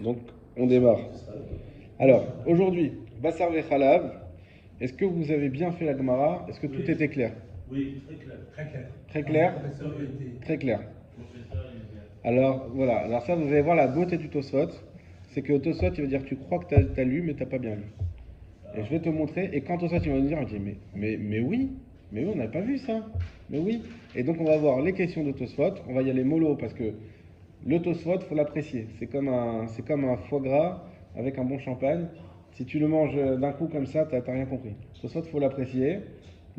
Donc, on démarre. Alors, aujourd'hui, Bassar Vechalav, est-ce que vous avez bien fait la Gemara? Est-ce que tout était clair? Oui, très clair. Très clair. Très clair? Professeur était. Très clair. Professeur, il est bien. Alors, voilà. Alors ça, vous allez voir la beauté du Tosfot. C'est que Tosfot, il veut dire que tu crois que tu as lu, mais tu n'as pas bien lu. Et je vais te montrer. Et quand Tosfot, il va nous dire, on dit, mais oui, on n'a pas vu ça. Mais oui. Et donc, on va voir les questions de Tosfot. On va y aller mollo parce que le Tosfot, faut l'apprécier. C'est comme un foie gras avec un bon champagne. Si tu le manges d'un coup comme ça, t'as rien compris. Tosfot, faut l'apprécier.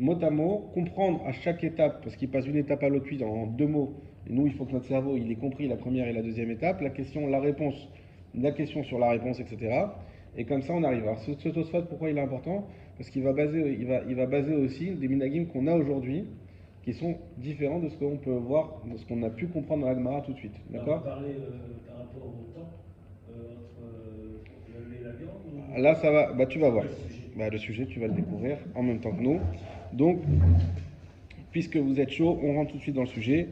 Mot à mot, comprendre à chaque étape, parce qu'il passe d'une étape à l'autre en 2 mots. Et nous, il faut que notre cerveau, il ait compris la première et la deuxième étape, la question, la réponse, la question sur la réponse, etc. Et comme ça, on arrive. Alors, ce Tosfot, pourquoi il est important? Parce qu'il va baser aussi des minagim qu'on a aujourd'hui, qui sont différents de ce qu'on peut voir, de ce qu'on a pu comprendre dans la Gemara tout de suite. D'accord? On va parler par rapport au temps entre le lait et la viande. Là, ça va, bah, tu vas voir. Le sujet. Bah, le sujet, tu vas le découvrir en même temps que nous. Donc, puisque vous êtes chaud, on rentre tout de suite dans le sujet.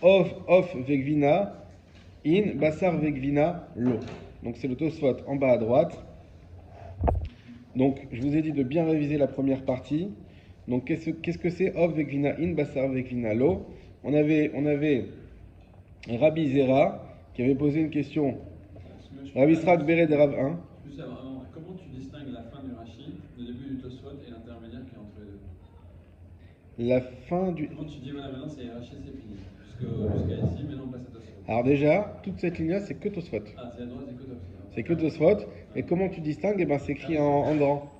Off vegvina, in, bassar vegvina, lo. Donc, c'est le Tosfot en bas à droite. Donc, je vous ai dit de bien réviser la première partie. Donc, qu'est-ce que c'est off vegvina, in, bassar vegvina, lo? On avait Rabbi Zera qui avait posé une question. Rabbi Srak Bered Rav 1. Comment tu distingues la fin du Rashi, le début du Tosfot et l'intermédiaire qui est entre les deux? La fin du. Comment tu dis, voilà, maintenant c'est Rashi, c'est fini. Jusqu'à ici, maintenant on passe à Tosfot. Alors déjà, toute cette ligne-là, c'est que Tosfot. Ah, c'est à droite, c'est que Tosfot. C'est que Tosfot. Et comment tu distingues? Eh ben, c'est écrit en grand.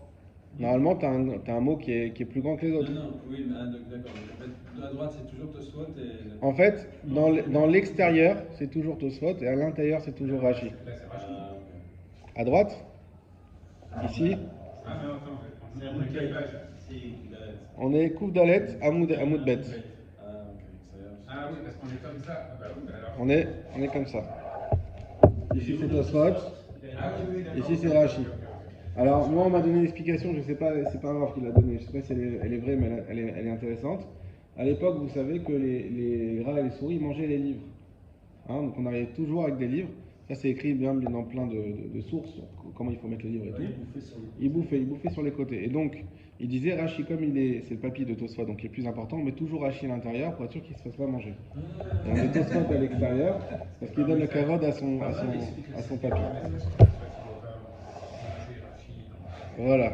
Normalement, tu as un mot qui est plus grand que les autres. Non, oui, mais d'accord. En fait, à droite c'est toujours Tosfot et. En fait, dans l'extérieur, c'est toujours Tosfot et à l'intérieur, c'est toujours Rashi. Ah, ok. À droite, ici, Ah non, attends, C'est on un est quelle bouquet. page? C'est on est Kouf Dalet, Hamoud Bet. Ah, ok, ça y est. Ah oui, parce qu'on est comme ça. Ah bah oui, bah alors. On est comme ça. Ici, c'est Tosfot. Ah oui, oui, d'accord. Ici, c'est Rashi. Alors, moi, on m'a donné une explication, je sais pas, c'est pas grave qu'il l'a donnée, je sais pas si elle est vraie, mais elle est intéressante. À l'époque, vous savez que les rats et les souris mangeaient les livres. Hein, donc, on arrivait toujours avec des livres. Ça, c'est écrit bien dans plein de sources, sur comment il faut mettre le livre et tout. Il bouffait sur les côtés. Et donc, il disait Rashi, comme c'est le papier de Tosfot, donc il est plus important, mais toujours Rashi à l'intérieur pour être sûr qu'il ne se fasse pas manger. Et on met Tosfot à l'extérieur parce qu'il donne le kavod à son papier. Voilà.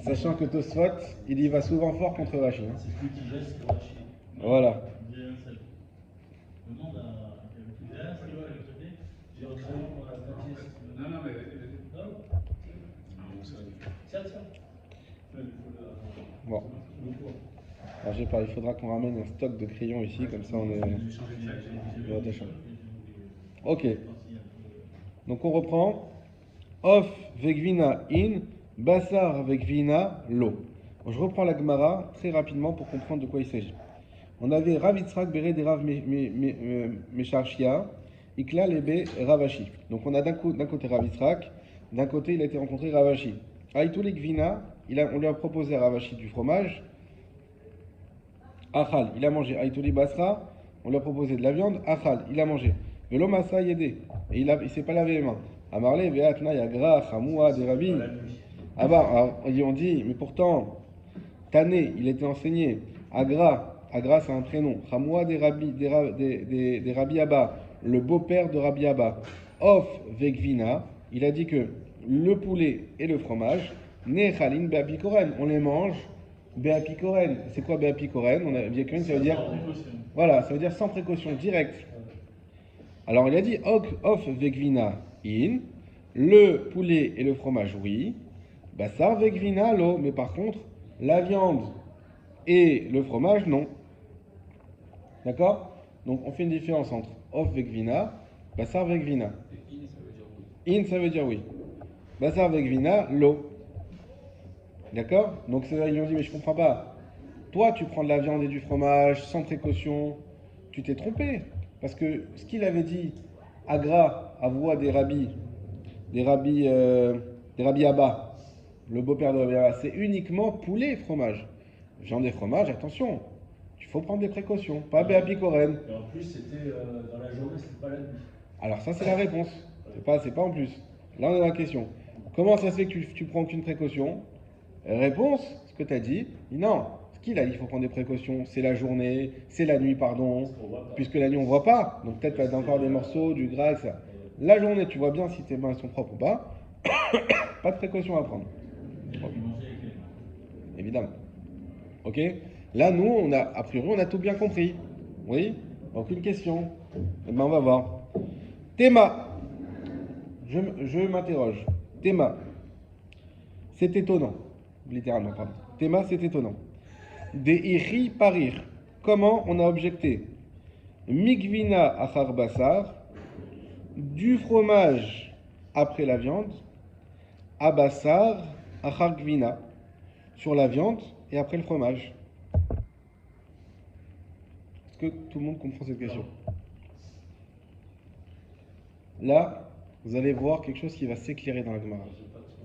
Sachant que Tosfot, il y va souvent fort contre Rashi. Hein. C'est plus digeste que Rashi. Voilà. Demande à quelqu'un qui j'ai un crayon pour la papier. Non, non, mais. Non. Tiens. Bon. Alors il faudra qu'on ramène un stock de crayons ici, comme ça on est. Ok. Donc on reprend. Off vegvina in, bassar vegvina lo. Bon, je reprends la Gemara très rapidement pour comprendre de quoi il s'agit. On avait Rav Yitzhak Bered et Rav Mesharshia, Ikla Lebe Ravashi. Donc on a d'un côté Rav Yitzhak, d'un côté il a été rencontré Ravashi. Aïtouli Gvina, on lui a proposé à Ravashi du fromage. Achal, il a mangé. Aïtouli Basra, on lui a proposé de la viande. Achal, il a mangé. Velo Masa Yede, et il s'est pas lavé les mains. Amarle Veatna Yagra Chamoua des Rabbi. Ah bah, alors, on dit, mais pourtant, Tané, il était enseigné. Agra c'est un prénom. Chamoua des Rabbi Abba, le beau-père de Rabbi Abba. Off Vegvina, il a dit que le poulet et le fromage, Nechalin Beapikoren, on les mange Beapikoren. C'est quoi Beapikoren? On a bien ça veut dire. Voilà, ça veut dire sans précaution, direct. Alors il a dit off Vegvina in, le poulet et le fromage, oui. Bassar vegvina lo, mais par contre, la viande et le fromage, non. D'accord? Donc on fait une différence entre off vegvina, bassar vegvina. In, ça veut dire oui. Bassar vegvina lo. D'accord? Donc c'est là ils ont dit, mais je comprends pas. Toi, tu prends de la viande et du fromage sans précaution, tu t'es trompé. Parce que ce qu'il avait dit, Agra, à voix des rabbis Abba, le beau-père de Rabbi Abba, c'est uniquement poulet et fromage. Viande et fromage, attention, il faut prendre des précautions, pas Béapikoren. Et en plus, c'était dans la journée, c'était pas la nuit. Alors ça, c'est la réponse. C'est pas en plus. Là, on est dans la question. Comment ça se fait que tu prends aucune précaution? Réponse, ce que tu as dit, non. Ce qu'il a dit, il faut prendre des précautions. C'est la journée, c'est la nuit, pardon. Puisque la nuit, on ne voit pas. Donc peut-être qu'il y a encore des morceaux, du gras, etc. La journée, tu vois bien si tes mains sont propres ou pas. Pas de précaution à prendre. Évidemment. Ok? Là, nous, a priori, on a tout bien compris. Oui? Aucune question. Eh ben, on va voir. Théma. Je m'interroge. Théma. C'est étonnant. Littéralement, pardon. Théma, c'est étonnant. Des iri parir. Comment on a objecté? Migvina achar basar. Du fromage après la viande. Abassar achar gvina. Sur la viande et après le fromage. Est-ce que tout le monde comprend cette question? Là, vous allez voir quelque chose qui va s'éclairer dans la Gemara.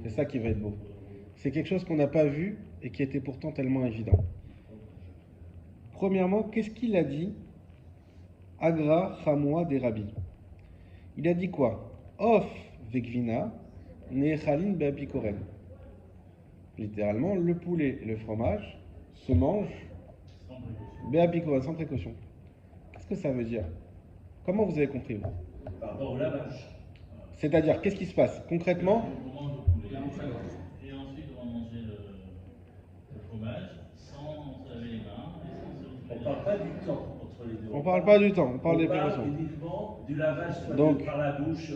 C'est ça qui va être beau. C'est quelque chose qu'on n'a pas vu et qui était pourtant tellement évident. Premièrement, qu'est-ce qu'il a dit? Agra Chamoua des Rabbi. Il a dit quoi? Of vegvina nechalin beapikoren. Littéralement, le poulet et le fromage se mangent beapikoren, sans précaution. Qu'est-ce que ça veut dire? Comment vous avez compris, vous? Par rapport au lavage. C'est-à-dire, qu'est-ce qui se passe concrètement? On mange le poulet. Et ensuite, on va manger le fromage sans se laver les mains. On ne parle pas du temps entre les deux. On ne parle pas du temps, on parle des précautions. précautions. On parle uniquement du lavage, soit Donc, par la bouche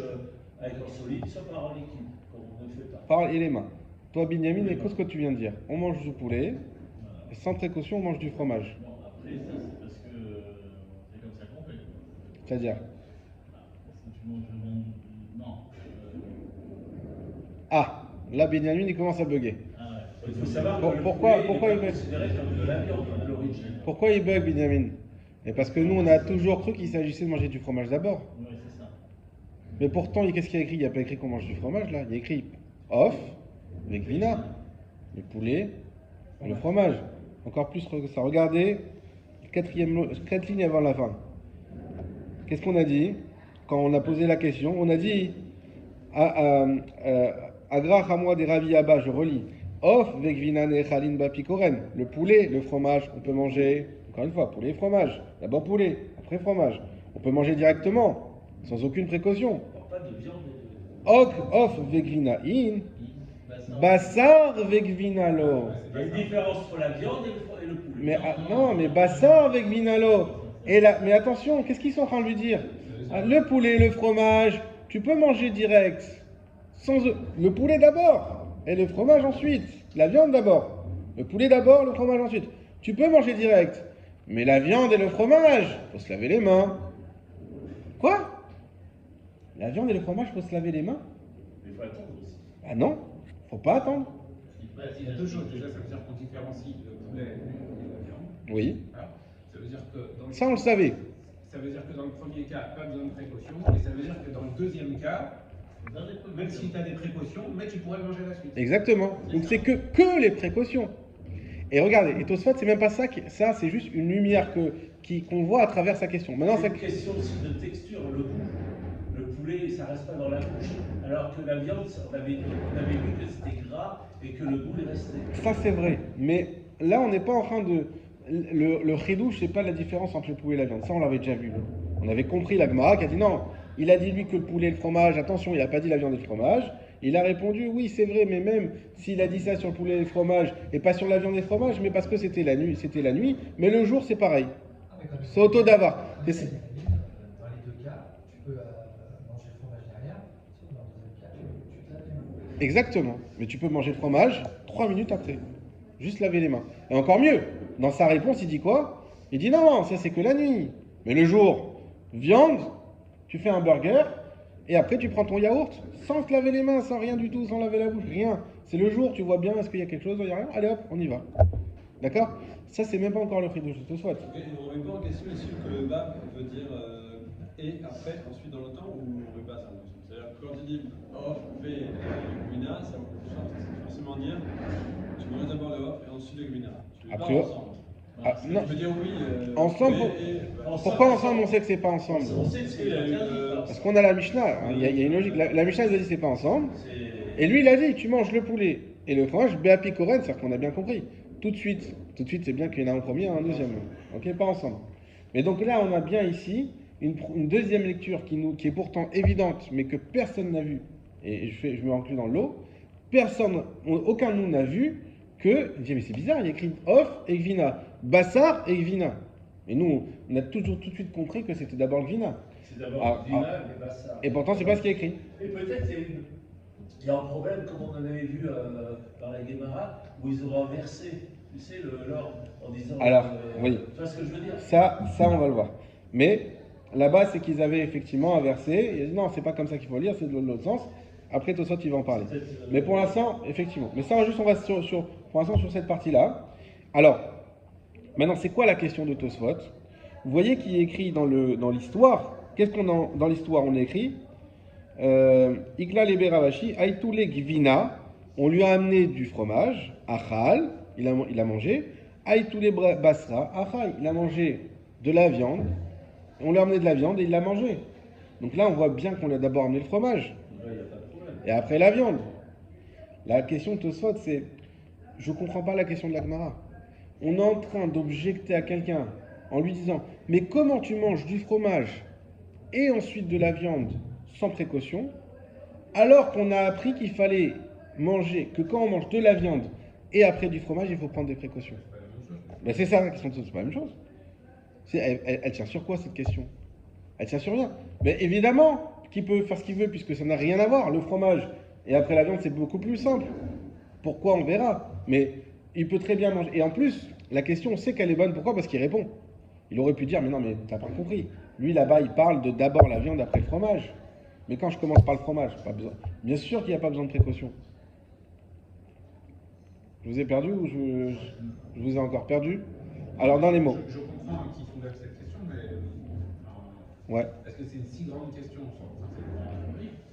avec l'eau solide, soit par en liquide, comme on ne fait pas. Parle et les mains. Toi, Binyamin, écoute ce que tu viens de dire. On mange du poulet, et sans précaution, on mange du fromage. Bon, après, ça, c'est parce que c'est comme ça qu'on fait. C'est-à-dire? Parce que tu manges le bon. Non. Ah, là, Binyamin, il commence à bugger. Ah ouais. Il faut savoir que Pourquoi le poulet il est bug? considéré comme de la viande à l'origine. Pourquoi il bug, Binyamin? Et parce que nous, on a toujours cru qu'il s'agissait de manger du fromage d'abord. Oui, c'est ça. Mais pourtant, qu'est-ce qu'il y a écrit? Il n'y a pas écrit qu'on mange du fromage, là. Il y a écrit off, avec vina, le poulet, le fromage. Encore plus que ça. Regardez, 4 lignes avant la fin. Qu'est-ce qu'on a dit? Quand on a posé la question, on a dit Agra Chamoua des Ravi Abba, je relis. Off, vegvina nechalin bapikoren. Le poulet, le fromage, on peut manger, encore une fois, poulet et fromage. D'abord poulet, après fromage. On peut manger directement, sans aucune précaution. On parle pas de viande. Off, vegvina in. Bassar vegvina lo. Il y a une différence entre la viande et le poulet. Mais non, mais bassar vegvina lo. Mais attention, qu'est-ce qu'ils sont en train de lui dire? Le poulet, le fromage, tu peux manger direct. Le poulet d'abord, et le fromage ensuite. La viande d'abord. Le poulet d'abord, le fromage ensuite. Tu peux manger direct. Mais la viande et le fromage, faut se laver les mains. Quoi? La viande et le fromage, faut se laver les mains? Mais il faut attendre aussi. Ah non, faut pas attendre. Il y a deux choses. Déjà, ça veut dire qu'on différencie le poulet et la viande. Oui. Voilà. Ça veut dire que dans le... Ça, on le savait. Ça veut dire que dans le premier cas, pas besoin de précaution. Et ça veut dire que dans le deuxième cas, même si tu as des précautions, mais tu pourrais manger la suite. Exactement. Donc c'est que les précautions. Et regardez, et Tosfot, c'est même pas ça, ça c'est juste une lumière qu'on voit à travers sa question. Maintenant, C'est une question aussi de texture, le goût. Le poulet, ça reste pas dans la bouche. Alors que la viande, on avait vu que c'était gras et que le goût est resté. Ça c'est vrai. Mais là, on n'est pas en train de... Le chidouche, c'est pas la différence entre le poulet et la viande. Ça, on l'avait déjà vu. On avait compris la Gemara qui a dit non. Il a dit lui que le poulet et le fromage, attention, il n'a pas dit la viande et le fromage. Il a répondu oui, c'est vrai, mais même s'il a dit ça sur le poulet et le fromage et pas sur la viande et le fromage, mais parce que c'était la nuit, mais le jour c'est pareil. C'est auto d'avar. Dans les deux cas, tu peux manger le fromage derrière, dans le deuxième cas, tu te laves les mains. Exactement. Mais tu peux manger le fromage 3 minutes après. Juste laver les mains. Et encore mieux, dans sa réponse, il dit quoi? Il dit non, ça c'est que la nuit. Mais le jour, viande, tu fais un burger, et après tu prends ton yaourt, sans te laver les mains, sans rien du tout, sans laver la bouche, rien. C'est le jour, tu vois bien, est-ce qu'il y a quelque chose, il n'y a rien, allez hop, on y va. D'accord? Ça c'est même pas encore le chidouche, je te souhaite. Et on remet pas en question ici que le bab veut dire et après, ensuite dans le temps, ou on ne remet pas ça en question. C'est-à-dire que quand tu dis off, fait gmina, ça veut forcément dire tu manges d'abord le off et ensuite le gmina. Tu les A pas priori, ensemble. Ah, non. Je veux dire oui. Ensemble, pourquoi ensemble on sait que c'est pas ensemble? On sait que c'est Parce qu'on a la Mishnah, hein, il y a une logique. La Mishnah, elle a dit c'est pas ensemble. Et lui, il a dit, tu manges le poulet et le fromage, Béapi Koren, c'est-à-dire qu'on a bien compris. Tout de suite, c'est bien qu'il y en a un premier et un deuxième. Ok, pas ensemble. Mais donc là, on a bien ici une deuxième lecture qui est pourtant évidente, mais que personne n'a vue. Et je me inclus dans l'eau. Aucun de nous n'a vu que, il dit, mais c'est bizarre, il y a écrit Off et Gvina, Bassar et Gvina. Et nous, on a toujours tout de suite compris que c'était d'abord le Gvina. C'est d'abord le Dina, mais pas ça. Et pourtant, c'est pas ce qui est écrit. Et peut-être il y a un problème, comme on en avait vu dans la Guémara, où ils ont inversé, tu sais, l'ordre en disant. Alors, oui. Tu vois ce que je veux dire? Ça, on va le voir. Mais là-bas, c'est qu'ils avaient effectivement inversé. Ils ont dit non, c'est pas comme ça qu'il faut lire, c'est de l'autre sens. Après, Tosfot, il va en parler. Mais pour l'instant, effectivement. Mais ça, on va pour l'instant sur cette partie-là. Alors, maintenant, c'est quoi la question de Tosfot? Vous voyez qu'il est écrit dans l'histoire. Qu'est-ce dans l'histoire on a écrit? Ikla lebe Ravashi, Aïtoule Gvina, on lui a amené du fromage, Achal, il a mangé, Aïtoule Basra, Achal, il a mangé de la viande, on lui a amené de la viande et il l'a mangé. Donc là, on voit bien qu'on lui a d'abord amené le fromage, et après la viande. La question de Tosfot, c'est, je ne comprends pas la question de la Gemara. On est en train d'objecter à quelqu'un en lui disant, mais comment tu manges du fromage et ensuite de la viande sans précaution, alors qu'on a appris qu'il fallait manger, que quand on mange de la viande et après du fromage, il faut prendre des précautions. Ben c'est ça la question, c'est pas la même chose. Elle tient sur quoi cette question? Elle tient sur rien. Mais évidemment qu'il peut faire ce qu'il veut puisque ça n'a rien à voir. Le fromage et après la viande, c'est beaucoup plus simple. Pourquoi, on verra. Mais il peut très bien manger. Et en plus, la question, on sait qu'elle est bonne. Pourquoi? Parce qu'il répond. Il aurait pu dire, mais non, mais t'as pas compris. Lui, là-bas, il parle de d'abord la viande, après le fromage. Mais quand je commence par le fromage, pas besoin. Bien sûr qu'il n'y a pas besoin de précaution. Je vous ai perdu ou je vous ai encore perdu? Alors, dans les mots. Je comprends qui soulève cette question, mais Ouais. est-ce que c'est une si grande question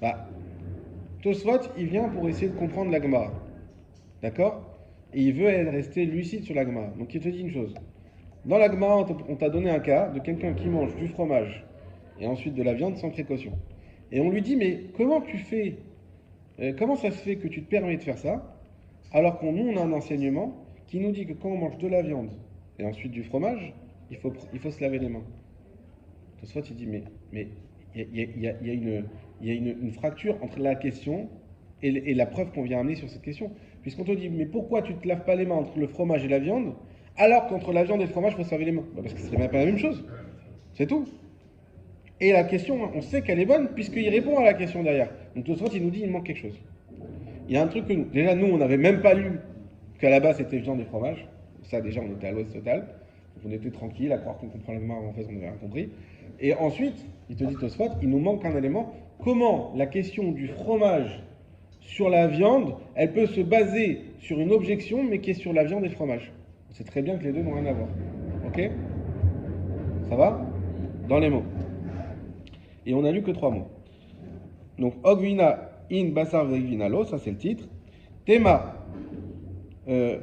Bah, Tosfot, il vient pour essayer de comprendre la Gemara. D'accord? Et il veut rester lucide sur la Gemara. Donc, il te dit une chose. Dans la Gemara, on t'a donné un cas de quelqu'un qui mange du fromage et ensuite de la viande sans précaution. Et on lui dit, mais comment tu fais, comment ça se fait que tu te permets de faire ça, alors nous, on a un enseignement qui nous dit que quand on mange de la viande et ensuite du fromage, il faut se laver les mains. Tosfot, il dit, mais il y a une fracture entre la question et la preuve qu'on vient amener sur cette question. Puisqu'on te dit, mais pourquoi tu ne te laves pas les mains entre le fromage et la viande, alors qu'entre la viande et le fromage, il faut se laver les mains? Parce que ce serait pas la même chose. C'est tout. Et la question, on sait qu'elle est bonne, puisqu'il répond à la question derrière. Donc Tosfot, il nous dit, il manque quelque chose. Il y a un truc que déjà, nous, on n'avait même pas lu qu'à la base, c'était viande et fromage. Ça, déjà, on était à l'ouest total. Donc on était tranquille, à croire qu'on comprend la Gemara, en fait, on n'avait rien compris. Et ensuite, il te dit Tosfot, il nous manque un élément. Comment la question du fromage sur la viande, elle peut se baser sur une objection, mais qui est sur la viande et le fromage? On sait très bien que les deux n'ont rien à voir. Ok? Ça va? Dans les mots. Et on n'a lu que 3 mots. Donc, Ogvina in basar vegvinalo, ça c'est le titre. Tema, et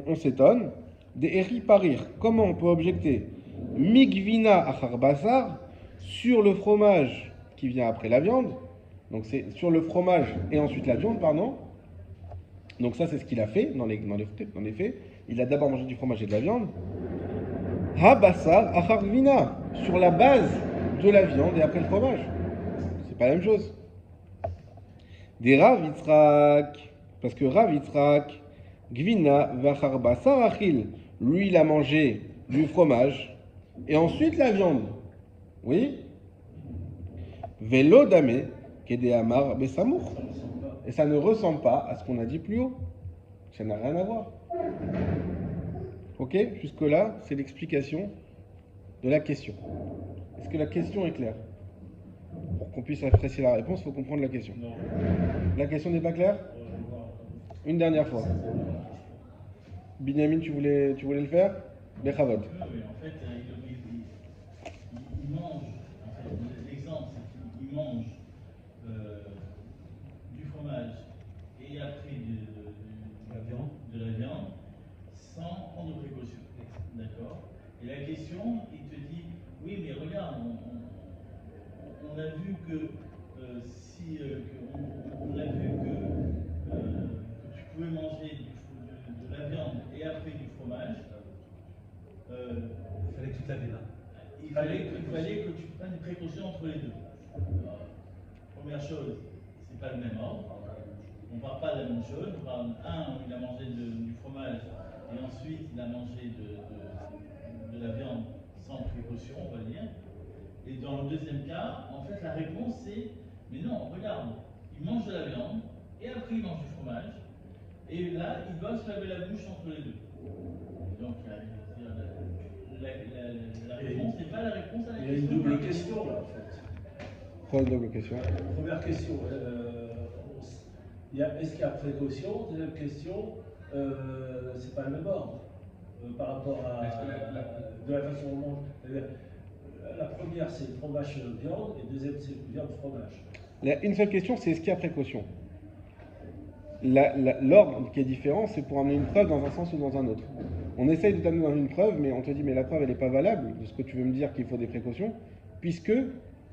on s'étonne. Des eri parir, comment on peut objecter migvina achar basar sur le fromage qui vient après la viande. Donc c'est sur le fromage et ensuite la viande, pardon. Donc ça c'est ce qu'il a fait dans les faits. Il a d'abord mangé du fromage et de la viande. Ha basar achar gvina, sur la base de la viande et après le fromage. C'est pas la même chose. Des Rav Yitzhak, parce que Rav Yitzhak, Gvina vachar basar achil, lui il a mangé du fromage et ensuite la viande. Oui. Velo dame, kede amar besamour. Et ça ne ressemble pas à ce qu'on a dit plus haut. Ça n'a rien à voir. Ok? Jusque-là, c'est l'explication de la question. Est-ce que la question est claire? Pour qu'on puisse apprécier la réponse, il faut comprendre la question. Non. La question n'est pas claire? Une dernière fois. Binyamin, tu voulais le faire? Bechavod. Oui, en fait, il mange, en fait, l'exemple, c'est qu'il mange du fromage et après de la viande sans prendre précaution. première chose, c'est pas le même ordre. On ne parle pas de la même chose. On parle un où il a mangé du fromage et ensuite il a mangé de la viande sans précaution, on va dire. Et dans le deuxième cas, en fait, la réponse c'est mais non, regarde, il mange de la viande et après il mange du fromage. Et là, il doit se laver la bouche entre les deux. Donc, la réponse n'est pas la réponse à la question. Il y a une double question là en fait. Quoi, une double question? Première question, est-ce qu'il y a précaution? Deuxième question, c'est pas le même ordre par rapport à de la façon dont on mange. C'est-à-dire, la première c'est fromage viande et deuxième c'est viande fromage. Il y a une seule question, c'est est-ce qu'il y a précaution? L'ordre qui est différent, c'est pour amener une preuve dans un sens ou dans un autre. On essaye de t'amener dans une preuve, mais on te dit mais la preuve elle n'est pas valable de ce que tu veux me dire qu'il faut des précautions, puisque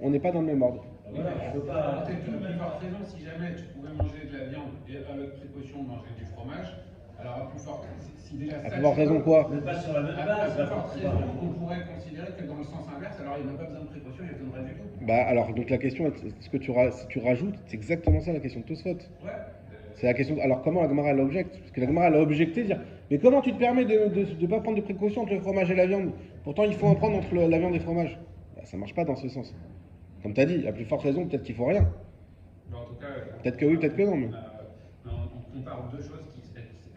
on n'est pas dans le même ordre. Voilà, je peux pas. Peut-être une plus forte raison, si jamais tu pouvais manger de la viande et avec précaution manger du fromage, alors à plus forte, si déjà ça. À plus forte raison quoi? On n'est pas sur la même À base. plus forte raison, on pourrait considérer que dans le sens inverse, alors il n'y a pas besoin de précaution, il n'y a besoin de rien du tout. Bah alors, donc la question, ce que si tu rajoutes, c'est exactement ça la question de Tosfot. Ouais. C'est la question, alors comment la Gemara l'objecte? Parce que la Gemara l'a objecté, dire, mais comment tu te permets de ne pas prendre de précautions entre le fromage et la viande? Pourtant il faut en prendre entre la viande et le fromage. Bah, ça marche pas dans ce sens. Comme tu as dit, à plus forte raison, peut-être qu'il faut rien. Mais en tout cas, Peut-être que oui, peut-être que non. Mais... on compare deux choses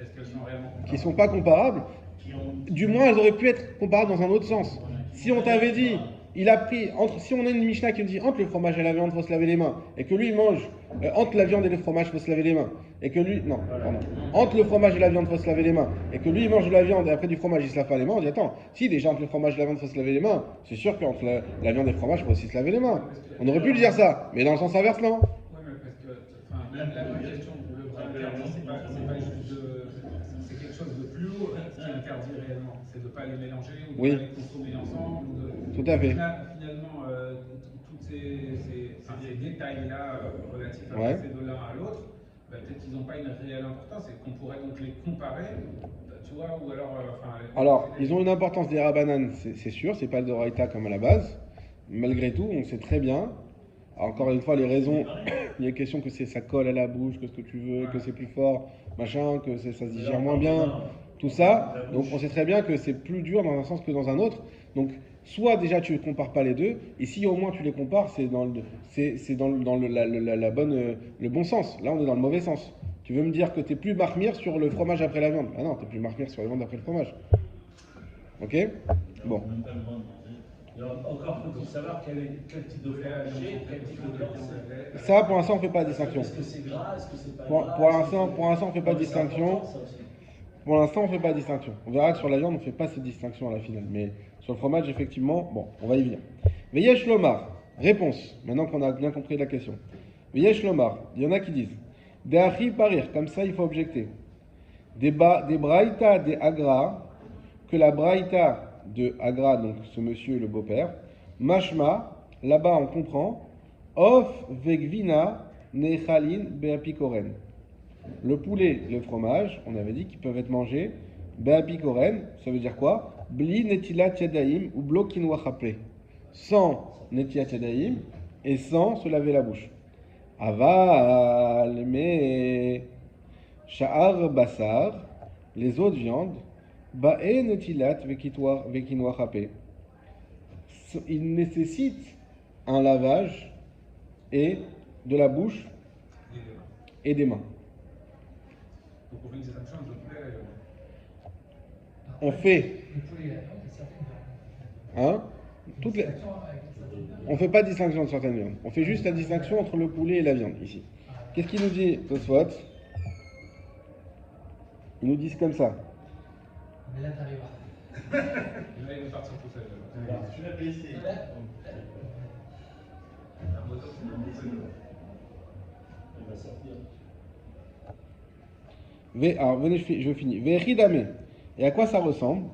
est-ce qu'elles sont réellement comparables? Qui sont pas comparables, du moins elles auraient pu être comparables dans un autre sens. Si on t'avait dit, il a pris, si on a une Mishnah qui me dit entre le fromage et la viande, il faut se laver les mains, et que lui il mange entre la viande et le fromage, il faut se laver les mains, et que lui, non, pardon, entre le fromage et la viande, il faut se laver les mains, et que lui il mange de la viande et après du fromage, il se lave pas les mains, on dit attends, si déjà entre le fromage et la viande, il faut se laver les mains, c'est sûr qu'entre la viande et le fromage, il faut aussi se laver les mains. On aurait pu lui dire ça, mais dans le sens inverse, non. Oui, mais parce que la vraie question, le vrai interdit, c'est pas juste c'est quelque chose de plus haut qui est interdit réellement. C'est de ne pas les mélanger ou de ne pas les consommer ensemble. Tout à fait. Finalement, tous ces détails-là relatifs à passer de l'un à l'autre, peut-être qu'ils n'ont pas une réelle importance et qu'on pourrait donc les comparer, tu vois, ou alors... Alors, ils ont une importance des Rabbanan, c'est sûr, c'est pas le Doraïta comme à la base. Malgré tout, on sait très bien, encore une fois, les raisons, il y a une question que ça colle à la bouche, que ce que tu veux, que c'est plus fort, machin, que ça se digère moins bien, tout ça. Donc on sait très bien que c'est plus dur dans un sens que dans un autre. Donc soit déjà tu ne compares pas les deux, et si au moins tu les compares, c'est dans le bon sens. Là on est dans le mauvais sens. Tu veux me dire que tu n'es plus marmire sur le fromage après la viande? Ah non, tu n'es plus marmire sur la viande après le fromage. Ok? Bon. Encore faut-il savoir quel type de fromage, quel type de viande c'est. Ça, pour l'instant, on ne fait pas de distinction. Est-ce que c'est gras? Est-ce que c'est pas Pour gras? l'instant, on ne fait pas de distinction. Pour l'instant, on ne fait pas de distinction. On verra que sur la viande, on ne fait pas cette distinction à la finale. Mais sur le fromage, effectivement, bon, on va y venir. Veyesh Lomar, réponse, maintenant qu'on a bien compris la question. Veyesh Lomar, il y en a qui disent De'achi parir, comme ça, il faut objecter. Des braïta, des agra, que la braïta de Agra, donc ce monsieur, le beau-père, mashma, là-bas on comprend, of vegvina nechalin beapikoren. Le poulet, le fromage, on avait dit qu'ils peuvent être mangés beapikoren, ça veut dire quoi? Bli netilat yadaim ou blokin wachape, sans netilat yadaim et sans se laver la bouche. Aval, mais sha'ar basar, les autres viandes, Ba'e netilat vekinwa chapé. Il nécessite un lavage et de la bouche et des mains. Donc on fait une distinction entre le poulet et la viande. On fait, Le poulet et la viande, c'est certain. on fait pas de distinction entre certaines viandes. On fait juste la distinction entre le poulet et la viande ici. Qu'est-ce qu'il nous dit Tosfot? Ils nous disent comme ça. Mais là, t'arriveras. Là, il va partir tout seul. Tu l'as blessé. Un moteur, c'est un blessé. Il va sortir. Alors, venez, je finis. Ve'echidame. Et à quoi ça ressemble?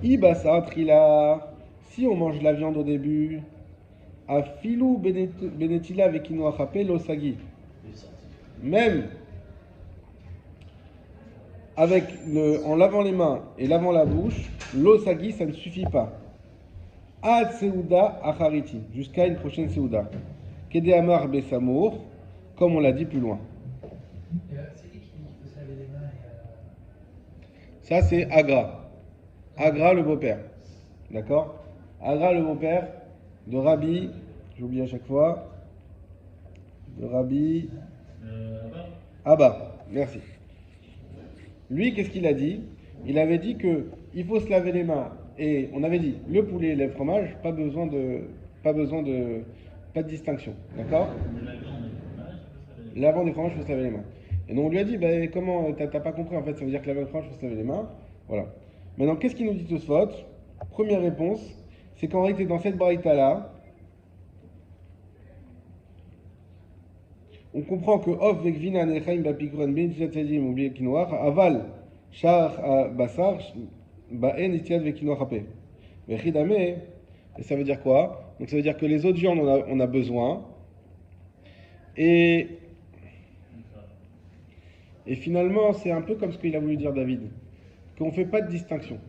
Ibasa trila. Si on mange de la viande au début, afilu benetila vekino achape losagi. Même en lavant les mains et lavant la bouche, l'osagi, ça ne suffit pas. Ad seuda achariti, jusqu'à une prochaine seuda. Kede Amar Besamour, comme on l'a dit plus loin. C'est qui faut se laver les mains Ça, c'est Agra. Agra, le beau-père. D'accord? Agra, le beau-père de Rabbi, j'oublie à chaque fois, de Rabbi Abba. Merci. Lui, qu'est-ce qu'il a dit? Il avait dit que il faut se laver les mains. Et on avait dit, le poulet et le fromage, pas de distinction. D'accord? L'avant des fromages, il faut se laver les mains. Et donc on lui a dit, bah, comment, t'as pas compris en fait, ça veut dire que l'avant des fromages, il faut se laver les mains. Voilà. Maintenant, qu'est-ce qu'il nous dit Tosfot? Première réponse, c'est qu'en réalité, dans cette braïta-là, on comprend que Off vekvina nechaim bapikron ben tzadim ou bien quinoa aval shar basar baen itiad vekinoa rapé. Vechidame, et ça veut dire quoi? Donc ça veut dire que les autres viandes on a besoin et finalement c'est un peu comme ce qu'il a voulu dire David, qu'on fait pas de distinction.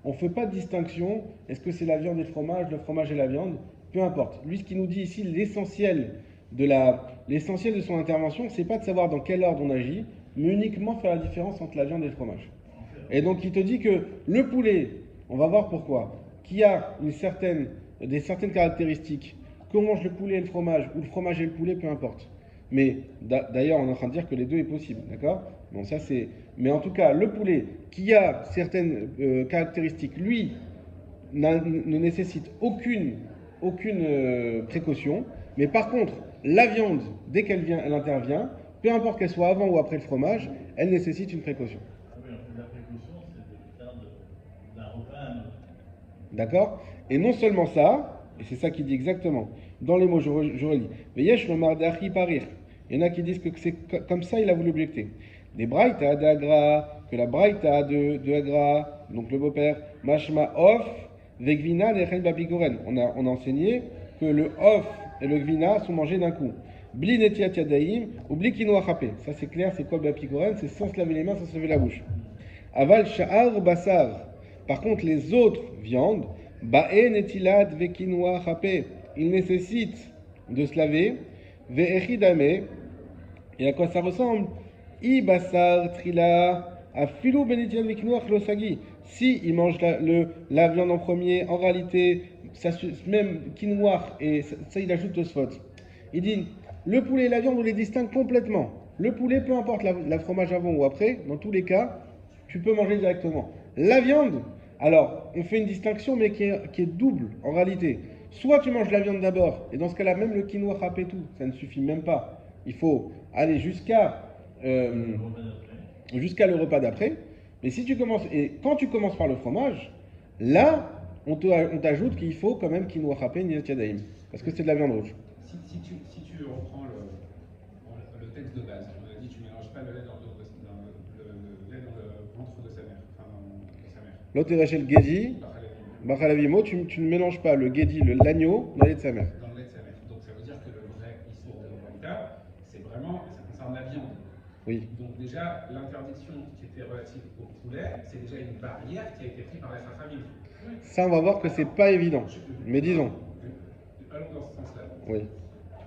On fait pas de distinction. Est-ce que c'est la viande et le fromage et la viande? Peu importe. Lui, ce qu'il nous dit ici, l'essentiel de son intervention, c'est pas de savoir dans quel ordre on agit, mais uniquement faire la différence entre la viande et le fromage. Et donc il te dit que le poulet, on va voir pourquoi, qui a des certaines caractéristiques, qu'on mange le poulet et le fromage, ou le fromage et le poulet, peu importe. Mais d'ailleurs, on est en train de dire que les deux est possible, d'accord? Bon, ça c'est. Mais en tout cas, le poulet qui a certaines caractéristiques, lui, ne nécessite aucune précaution. Mais par contre, la viande, dès elle intervient, peu importe qu'elle soit avant ou après le fromage, elle nécessite une précaution. La précaution, c'est de faire d'un repas à un autre. D'accord? Et non seulement ça, et c'est ça qu'il dit exactement, dans les mots, je relis. Mais yesh le mardachi parir. Il y en a qui disent que c'est comme ça, il a voulu objecter. Des braïta d'Agra, que la braïta de Agra, donc le beau-père, mashma off, vegvina nechen babikoren. On a enseigné que le off et le gvina sont mangés d'un coup. Bli netiat yadaim ou bli quinoa chapé. Ça c'est clair, c'est quoi babikoren? C'est sans se laver les mains, sans se laver la bouche. Aval sha'ar basar. Par contre, les autres viandes, ba'e netilad ve quinoa chapé, ils nécessitent de se laver. Ve'echidame, et à quoi ça ressemble? I basar trila afilu benetiad ve quinoa chlosagi. Si il mange la viande en premier, en réalité, ça, même quinoa, et ça il ajoute Tosfot. Il dit, le poulet et la viande, on les distingue complètement. Le poulet, peu importe la fromage avant ou après, dans tous les cas, tu peux manger directement. La viande, alors, on fait une distinction, mais qui est double, en réalité. Soit tu manges la viande d'abord, et dans ce cas-là, même le quinoa râpé tout, ça ne suffit même pas. Il faut aller jusqu'à le repas d'après. Mais si tu commences, et quand tu commences par le fromage, là, on t'ajoute qu'il faut quand même quinoa râpé ni yadaim, parce que c'est de la viande rouge. Si tu reprends le texte de base, on a dit tu ne mélanges pas le lait dans le ventre de sa mère, enfin dans sa mère. L'autre Rachel Gedi, Bachalavimo, tu ne mélanges pas le Gedi, l'agneau, dans le lait de sa mère. Dans le lait de sa mère. Donc ça veut dire que le vrai issour de l'Oraïta, c'est vraiment, ça concerne la viande. Oui. Donc déjà, l'interdiction qui était relative au poulet, c'est déjà une barrière qui a été prise par la famille. Ça, on va voir que c'est pas évident. Mais disons. Allons dans ce sens-là. Oui.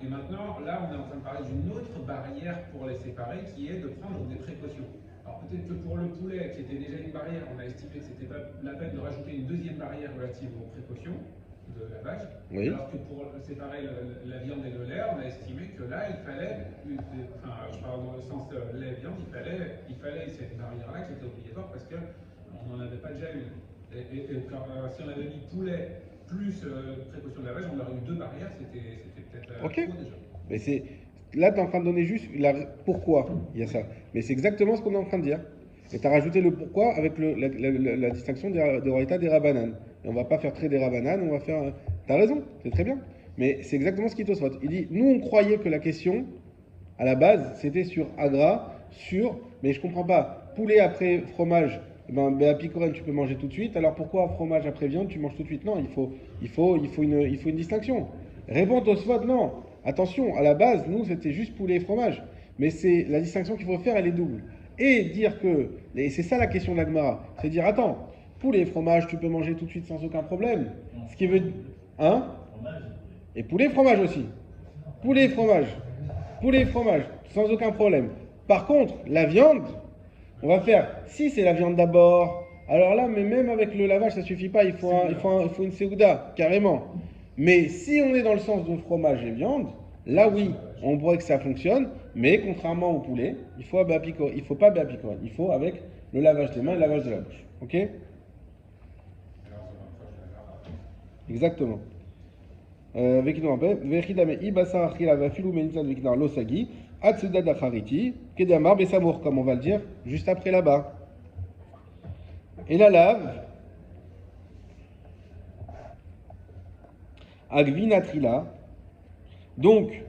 Et maintenant, là, on est en train de parler d'une autre barrière pour les séparer, qui est de prendre des précautions. Alors peut-être que pour le poulet, qui était déjà une barrière, on a estimé que c'était pas la peine de rajouter une deuxième barrière relative aux précautions de lavage. Oui. Alors que pour séparer la viande et le lait, on a estimé que là, il fallait, je parle dans le sens lait-viande, il fallait cette barrière-là qui était obligatoire parce qu'on n'en avait pas déjà une. Et si on avait mis poulet plus précaution de lavage, on aurait eu deux barrières, c'était peut-être Ok. trop déjà. Mais là, tu es en train de donner juste pourquoi il y a ça. Mais c'est exactement ce qu'on est en train de dire. Et tu as rajouté le pourquoi avec la distinction de Raïta des Rabanan. Et on va pas faire très des Rabanan, on va faire. Tu as raison, c'est très bien. Mais c'est exactement ce qu'il te souhaite. Il dit, nous on croyait que la question, à la base, c'était sur Agra, mais je comprends pas, poulet après fromage, à picoren tu peux manger tout de suite, alors pourquoi fromage après viande tu manges tout de suite? Non, il faut une distinction. Réponds Tosfot, non. Attention, à la base, nous c'était juste poulet et fromage. Mais c'est la distinction qu'il faut faire, elle est double. Et dire que, et c'est ça la question de l'Agmara, c'est dire, attends, poulet et fromage tu peux manger tout de suite sans aucun problème. Ce qui veut dire, hein? Et poulet et fromage aussi. Poulet, fromage. Poulet, fromage, sans aucun problème. Par contre, la viande, on va faire, si c'est la viande d'abord, alors là, mais même avec le lavage, ça suffit pas, il faut une séouda, carrément. Mais si on est dans le sens de fromage et viande, là oui, on pourrait que ça fonctionne, mais contrairement au poulet, il faut pas béapicorer, il faut avec le lavage des mains et le lavage de la bouche. Ok? Exactement. Comme on va le dire juste après là-bas. Et la lave, Agvinatrila. Donc,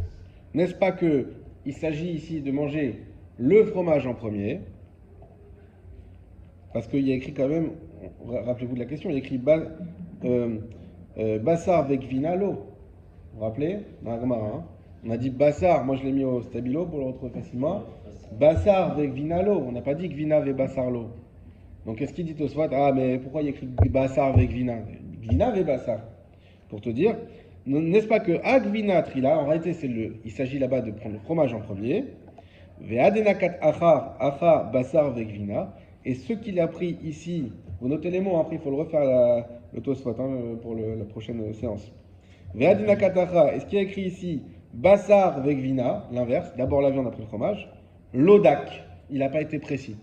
n'est-ce pas que il s'agit ici de manger le fromage en premier? Parce qu'il y a écrit quand même, rappelez-vous de la question, il y a écrit Bassar Vekvina l'eau. Vous vous rappelez? Dans la Gemara, hein? On a dit Bassar, moi je l'ai mis au stabilo pour le retrouver facilement. Bassar Vekvina l'eau. On n'a pas dit Gvina ve Bassar l'eau. Donc qu'est-ce qu'il dit au soit? Ah, mais pourquoi il y a écrit Bassar Vekvina? Gvina ve Bassar. Pour te dire, n'est-ce pas que Agvina Trila, en réalité il s'agit là-bas de prendre le fromage en premier. Ve'adenakat achar Bassar Vekvina. Et ce qu'il a pris ici, vous notez les mots, après il faut le refaire le Tosfot pour la prochaine séance. Ve'adinakatacha, et ce qu'il y a écrit ici, Bassar Vekvina, l'inverse, d'abord la viande après le fromage, Lodak, il n'a pas été précis.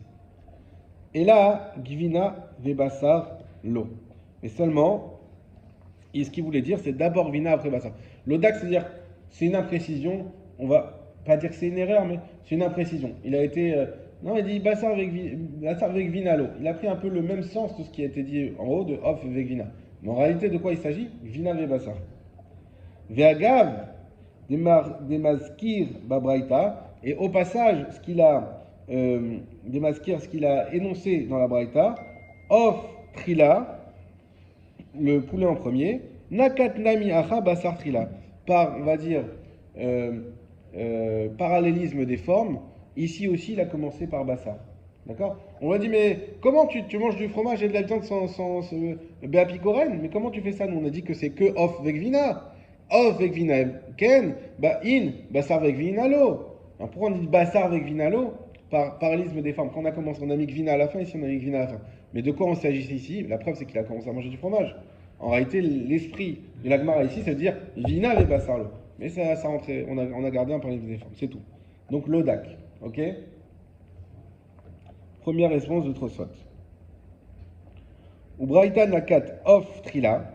Et là, Gvina Ve'bassar Lo. Mais seulement, ce qu'il voulait dire, c'est d'abord Gvina après Bassar. Lodak, c'est-à-dire, c'est une imprécision, on va pas dire que c'est une erreur, mais c'est une imprécision. Il a été. Non, il dit Bassar Vekvina Lo. Il a pris un peu le même sens de ce qui a été dit en haut de Off Vekvina. Mais en réalité, de quoi il s'agit? Gvina Ve'bassar. Ve'agav Demaskir Babraïta. Et au passage, ce qu'il a Demaskir, ce qu'il a énoncé dans la Braïta, Off Trila, le poulet en premier, Nakat Nami Acha Bassar Trila. Par, on va dire, parallélisme des formes, ici aussi il a commencé par Bassar. D'accord? On va dire, mais comment tu manges du fromage et de la viande sans béapicoren? Mais comment tu fais ça? Nous on a dit que c'est que off vekvina. Off vekvina ken, in, Bassar vekvina lo. Alors pourquoi on dit Bassar vekvina lo? Par parallélisme des formes. Quand on a commencé, on a mis gvina à la fin, ici on a mis gvina à la fin. Mais de quoi on s'agit ici? La preuve c'est qu'il a commencé à manger du fromage. En réalité, l'esprit de la Gemara ici, c'est de dire Vina avec Bassar lo. Mais ça rentrait, on a gardé un parallélisme des formes, c'est tout. Donc l'odak, ok? Première réponse de Tosfot. Ou Braïta Nakat Off Trila.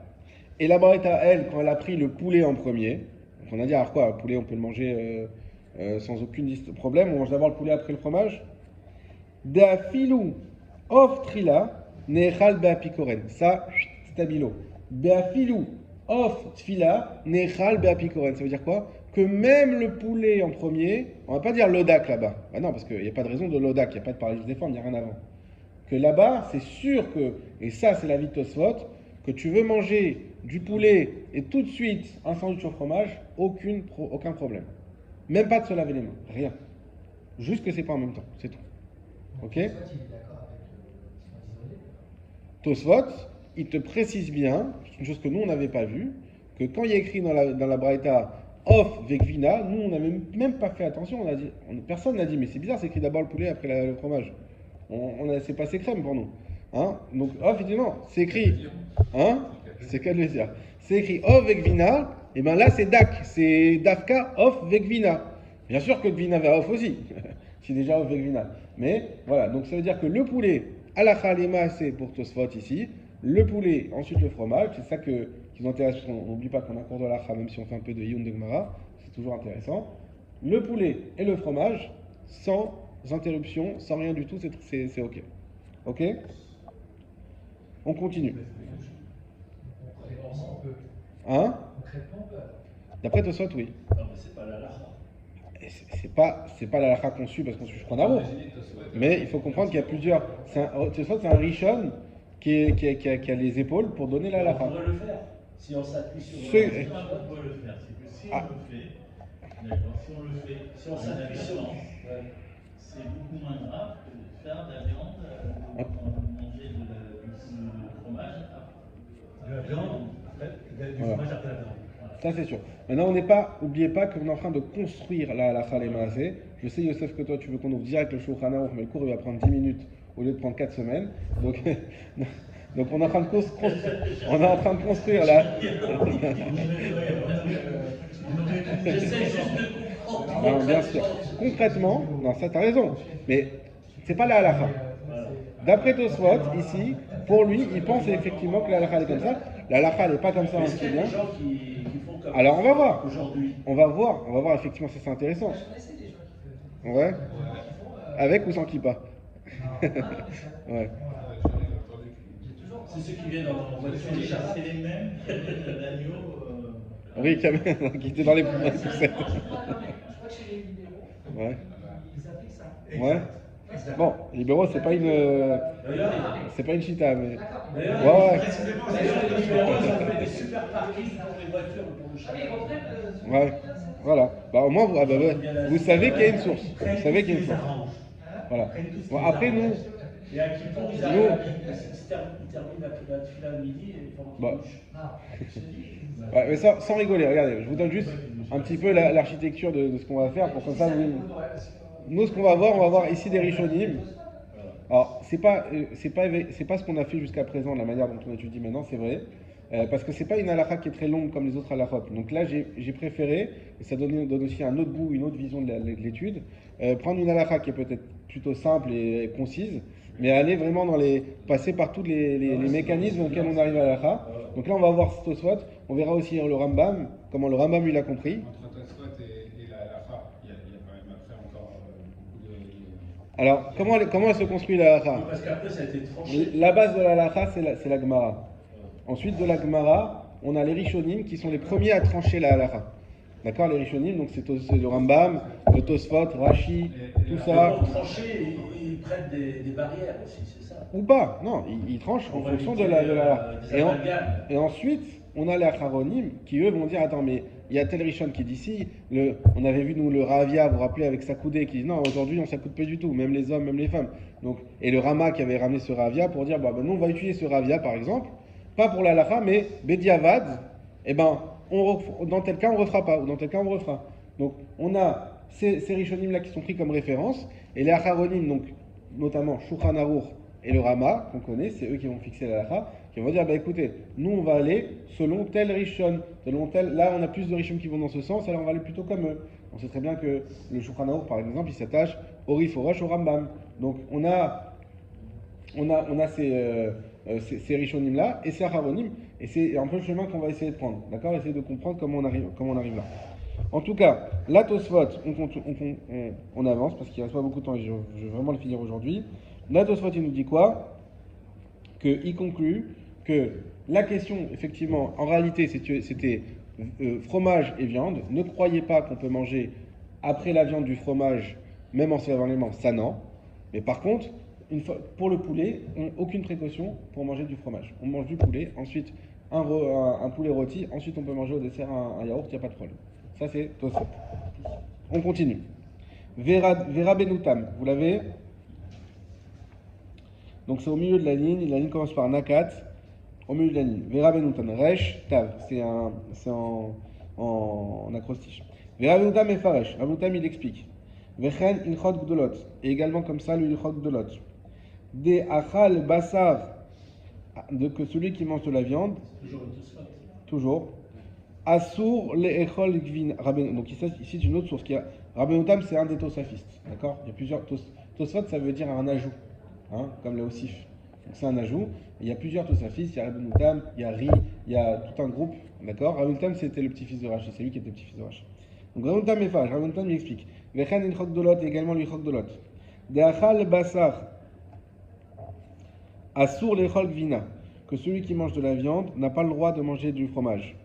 Et la Braïta, elle, quand elle a pris le poulet en premier, donc on a dit, alors quoi, le poulet on peut le manger sans aucun problème, on mange d'abord le poulet après le fromage. Da filou Off Trila Nechal Beapikoren. Ça, stabilo. Beafilou Off Tfila Nechal Beapikoren. Ça veut dire quoi? Que même le poulet en premier, on va pas dire l'odak là-bas. Ah non, parce qu'il n'y a pas de raison de l'odak, il n'y a pas de parallélisme des formes, il n'y a rien avant. Que là-bas, c'est sûr que, et ça c'est la vie de Tosfot, que tu veux manger du poulet et tout de suite un sandwich au fromage, aucun problème. Même pas de se laver les mains, rien. Juste que c'est pas en même temps, c'est tout. Ok? Tosfot, il te précise bien, une chose que nous on n'avait pas vue, que quand il y a écrit dans la Braïta Off Vekvina, nous on n'avait même pas fait attention, personne n'a dit, mais c'est bizarre, c'est écrit d'abord le poulet après le fromage. C'est passé crème pour nous. Hein? Donc Off, il dit non, c'est écrit. Hein? C'est qu'à le dire. C'est écrit Off Vekvina, et bien là c'est Dak, c'est Dafka Off Vekvina. Bien sûr que Gvina va Off aussi, c'est déjà Off Vekvina. Mais voilà, donc ça veut dire que le poulet, Alacha Lema, c'est pour Tosfot ici, le poulet, ensuite le fromage, c'est ça qui nous intéresse, parce qu'on n'oublie pas qu'on a cours de l'Alacha, même si on fait un peu de Yom de Gemara, c'est toujours intéressant. Le poulet et le fromage, sans interruption, sans rien du tout, c'est ok. Ok? On continue. Hein? D'après Tosfot, oui. Non, mais c'est pas l'Alacha. C'est pas l'Alacha conçu parce qu'on suit Shulchan Aruch. Mais il faut comprendre qu'il y a plusieurs. Tosfot, c'est un Rishon qui a les épaules pour donner l'Alacha. On pourrait le faire. Si on s'appuie sur On peut le faire. C'est que si on le fait, d'accord, si on s'appuie sur c'est beaucoup moins grave que de faire de la viande, manger du fromage après. De la viande, du fromage après la viande. Ça c'est sûr. Maintenant, n'oubliez pas qu'on est en train de construire la halakha les maaseh. Je sais, Youssef, que toi, tu veux qu'on ouvre direct le Shulchan Aruch, mais le cours il va prendre 10 minutes au lieu de prendre 4 semaines. Donc, donc on est en train de construire la. J'essaie juste de comprendre. Non, bien sûr. Concrètement, non, ça t'as raison, mais c'est pas la halakha. D'après Tosfot, ici, pour lui, il pense effectivement que la halakha est comme ça. La halakha n'est pas comme ça, on Est-ce sait qu'il y a bien. des gens qui font comme Alors on va voir. aujourd'hui? On va voir effectivement, ça c'est intéressant. Je connaissais des gens qui faisaient Ouais. ça. Qui font, Avec ou sans kippa. non, pas ça. Ouais. J'ai toujours C'est ceux qui viennent en voiture. C'est les mêmes qui avaient l'agneau. Oui, Kamel, qui était dans les poussettes. Je crois que chez les libéraux, Ouais. ils appliquent ça. Ouais. Bon, libéraux, c'est pas une chita, mais. D'ailleurs, Ouais, ouais. les libéraux, ils ont fait des super parkings pour les voitures pour le Ah, mais ils reprennent Ouais. Voilà. Bah au moins, vous savez qu'il y a une source. Vous savez qu'il y a une source. Voilà. Bon, après nous. Et à Kippour, ils Nous- arrivent, ils terminent la tefila à midi et ils font un Bah. petit douche. Ah, je te dis. Ouais, mais sans rigoler, regardez, je vous donne juste un petit peu l'architecture de ce qu'on va faire pour comme ça vous. Nous, ce qu'on va voir, on va voir ici des Rishonim. Alors, c'est pas ce qu'on a fait jusqu'à présent, la manière dont on étudie maintenant, c'est vrai, parce que c'est pas une halakha qui est très longue comme les autres halakhot. Donc là, j'ai préféré, et ça donne aussi un autre goût, une autre vision de l'étude, prendre une halakha qui est peut-être plutôt simple et concise, mais aller vraiment passer par tous les mécanismes auxquels on arrive à la halakha. Donc là, on va voir Tosfot, on verra aussi le Rambam, comment le Rambam lui l'a compris. Entre Tosfot et la halakha, il y a quand même après encore beaucoup de. Alors, comment elle se construit la halakha? Parce qu'après, ça a été tranché. La base de la halakha, c'est la Gemara. Ensuite de la Gemara, on a les Rishonim qui sont les premiers à trancher la halakha. D'accord, les Rishonim, donc c'est le Rambam, le Tosfot, Rashi, tout ça. Pour trancher, ils prennent des barrières aussi, c'est ça. Ou pas, non, ils tranchent en fonction de la halakha. Des amalgames. Et ensuite, on a les Acharonim qui eux vont dire attends, mais il y a tel Rishon qui dit si, on avait vu nous le Ravia, vous vous rappelez, avec Sakoudé, qui dit non, aujourd'hui on s'accoude pas du tout, même les hommes, même les femmes. Donc, et le Rama qui avait ramené ce Ravia pour dire bah, nous on va utiliser ce Ravia par exemple, pas pour la halakha, mais Bediavad, eh ben, dans tel cas on refera pas, ou dans tel cas on refera. Donc on a ces Rishonim là qui sont pris comme référence, et les Acharonim, donc notamment Shulchan Aruch et le Rama, qu'on connaît, c'est eux qui vont fixer la halakha, qui vont dire, bah écoutez, nous on va aller selon tel Rishon, selon tel, là on a plus de Rishon qui vont dans ce sens, alors on va aller plutôt comme eux. On sait très bien que le Shulchan Aruch, par exemple, il s'attache au Rif, au Rosh, au Rambam. Donc on a ces Rishonim là, et ces Acharonim, et c'est un peu le chemin qu'on va essayer de prendre, d'accord? Essayer de comprendre comment on arrive là. En tout cas, la Tosfot, on avance, parce qu'il ne reste pas beaucoup de temps, et je veux vraiment le finir aujourd'hui. La Tosfot, il nous dit quoi? Il conclut que la question, effectivement, en réalité, c'était fromage et viande. Ne croyez pas qu'on peut manger après la viande du fromage, même en se lavant les mains, ça non. Mais par contre, pour le poulet, aucune précaution pour manger du fromage. On mange du poulet, ensuite un poulet rôti, ensuite on peut manger au dessert un yaourt, il n'y a pas de problème. Ça c'est Tosfot. On continue. Vera Benoutam, vous l'avez? Donc c'est au milieu de la ligne commence par Nakat, au milieu de la ligne. Vera Benoutam, Resh, Tav, c'est en acrostiche. Vera Benoutam et Faresh, Benoutam il explique. Vechen Ilchot Gdolot, et également comme ça le Ilchot Gdolot. Des Achal Basar, que celui qui mange de la viande, Toujours une Tosfot. toujours. Assour le Echol Gvin, donc ici c'est une autre source. Rabbenoutam c'est un des tosafistes, d'accord? Il y a plusieurs Tosfot, ça veut dire un ajout. Comme le Osif. Donc c'est un ajout. Il y a plusieurs Tosafistes, il y a Rabbenoutam, il y a Ri, il y a tout un groupe, d'accord? Rabbenoutam c'était le petit-fils de Rashi, c'est lui qui était le petit-fils de Rashi. Donc Rabbenoutam est fâche, Rabbenoutam lui explique. Vechan in chok dolot, également lui chok dolot. De achal basar, assour l'echol gvina, que celui qui mange de la viande n'a pas le droit de manger du fromage.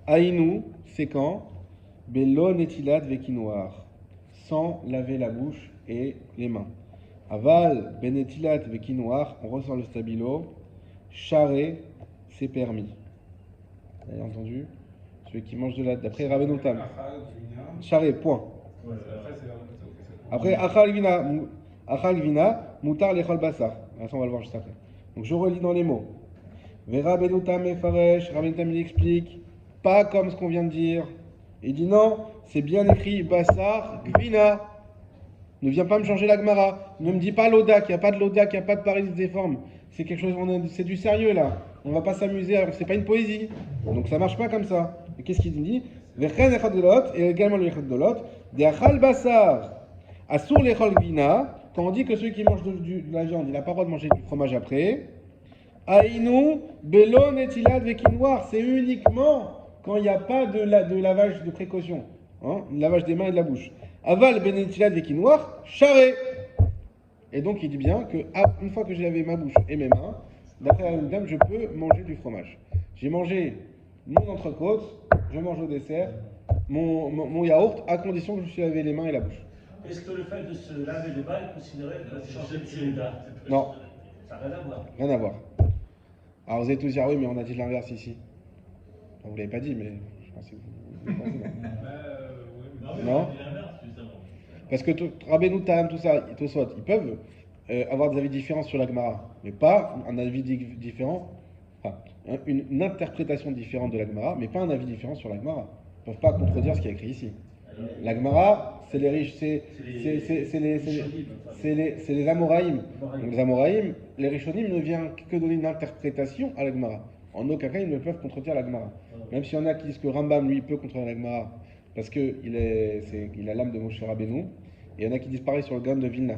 Aïnou, c'est quand? Bello netilat vekinoar, sans laver la bouche et les mains. Aval, benetilat vekinoar, on ressort le stabilo. Charé, c'est permis. Vous avez entendu? Celui qui mange de la. D'après Rabbenoutam. Charé, point. Après, achal vina, mutar lechol basar. Ça, on va le voir juste après. Donc je relis dans les mots. Vera Benoutam et Faresh, Rabbenoutam il explique. pas comme ce qu'on vient de dire. Il dit non, c'est bien écrit Bassar, Gvina. Ne viens pas me changer la Gemara. Ne me dis pas l'Odak, il n'y a pas de l'Odak, il n'y a pas de Paris déforme. C'est quelque chose, c'est du sérieux là. On va pas s'amuser, c'est pas une poésie. Donc ça marche pas comme ça. Et qu'est-ce qu'il dit? Vechen echad gelot, et également le echad gelot, de achal Bassar, asur l'echol Gvina. Quand on dit que celui qui mange de la viande, il n'a pas le droit de manger du fromage après. Aïnou, belon et tilad vekinoir, c'est uniquement quand il n'y a pas de lavage de précaution, hein, lavage des mains et de la bouche. Aval ben et tilad vekinoir, charré. Et donc il dit bien que une fois que j'ai lavé ma bouche et mes mains, d'après la dame, je peux manger du fromage. J'ai mangé mon entrecôte, je mange au dessert, mon yaourt, à condition que je me suis lavé les mains et la bouche. Est-ce que le fait de se laver les mains est considéré comme changer de céréale? Non. Ça n'a rien à voir. Rien à voir. Alors vous allez tous dire oui, mais on a dit l'inverse ici. Enfin, vous l'avez pas dit, mais je pense que vous pensez, non. Non. Parce que Rabbeinu Tam, tout ça, Tosfot, ils peuvent avoir des avis différents sur la Gemara, mais pas un avis différent, enfin, une interprétation différente de la Gemara, mais pas un avis différent sur la Gemara. Ils ne peuvent pas contredire ce qui est écrit ici. La Gemara, c'est les riches, c'est les Amoraïm. Donc les Amoraïm, les Rishonim ne viennent que donner une interprétation à la Gemara. En aucun cas, ils ne peuvent contredire la Gemara. Même s'il y en a qui disent que Rambam, lui, peut contredire la Gemara, parce qu'il a l'âme de Moshe Rabbeinu. Et il y en a qui disent pareil sur le Gaon de Vilna.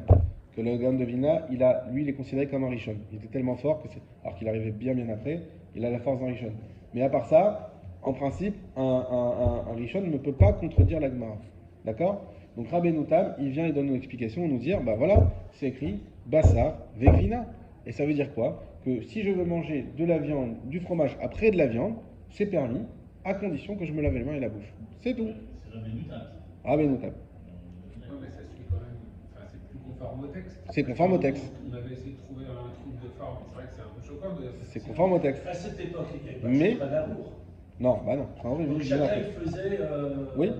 Que le Gaon de Vilna, lui, il est considéré comme un Rishon. Il était tellement fort, alors qu'il arrivait bien après, il a la force d'un Rishon. Mais à part ça, en principe, un Rishon ne peut pas contredire la Gemara. D'accord? Donc Rabbeinu Tam, il vient et donne une explication, nous dire, bah voilà, c'est écrit Bassar Vekvina. Et ça veut dire quoi? Que si je veux manger de la viande, du fromage après de la viande, c'est permis, à condition que je me lave les mains et la bouche. C'est tout. C'est Rabbeinu Tam. Rabbeinu Tam. Non, mais ça suit quand même. Enfin, c'est plus conforme au texte. C'est conforme au texte. On avait essayé de trouver un truc de forme. C'est vrai que c'est un peu choquant. C'est conforme au texte. À cette époque, il n'y Mais- avait pas d'amour. Non, bah non. En vrai, Donc oui, chacun il faisait Oui.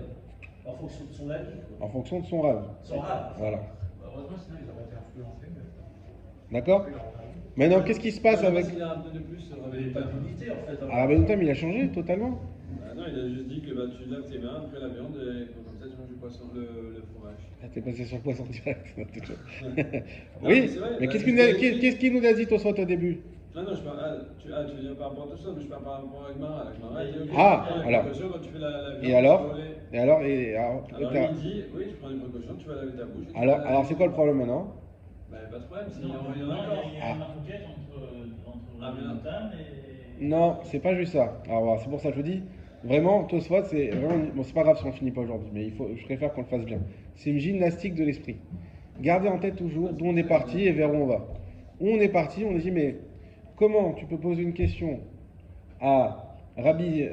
en fonction de son avis, en fonction de son rêve. son rave. Voilà. Heureusement, sinon ils auraient été influencés. D'accord? Maintenant, qu'est-ce qui se passe avec. Il a un peu de plus. Il n'y avait pas d'unité en fait. Ah, Rabbeinu Tam, il a changé totalement. Ah non, il a juste dit que bah, tu laves tes mains après la viande et comme ça tu manges du poisson, le fromage. Ah, t'es passé sur le poisson direct. Non, Oui, mais c'est vrai, mais bah, qu'est-ce qu'il nous a dit, Tosfot, au début? Non, je parle. Tu veux dire par rapport à tout ça, mais je parle par rapport à Gemara. La Gemara, elle dit ok, Ah, tu prends des alors. précautions quand tu fais la viande. Et alors? tu vas aller- Alors, Alors il dit, oui, tu prends des précautions, tu vas laver ta bouche. et tu alors, vas- alors, c'est quoi le problème maintenant? Bah, pas de problème, s'il y Non, en a il y encore. a un marquage entre Rabbeinu Tam et. Non, c'est pas juste ça. Alors voilà, c'est pour ça que je vous dis, vraiment, Tosfot, c'est vraiment, bon, c'est pas grave si on finit pas aujourd'hui, mais je préfère qu'on le fasse bien. C'est une gymnastique de l'esprit. Gardez en tête toujours d'où on est parti et vers où on va. Où on est parti, on a dit, mais comment tu peux poser une question à Rabbi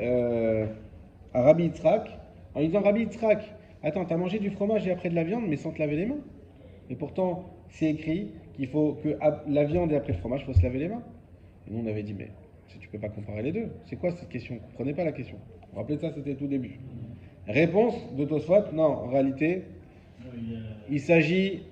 Yitzhak en lui disant, Rabbi Yitzhak, attends, t'as mangé du fromage et après de la viande, mais sans te laver les mains. Et pourtant, c'est écrit qu'il faut que la viande et après le fromage, il faut se laver les mains. Et nous, on avait dit, mais tu peux pas comparer les deux. C'est quoi cette question? Vous comprenez pas la question. Vous vous rappelez de ça, c'était tout début. Réponse de Tosfot, non, en réalité, il s'agit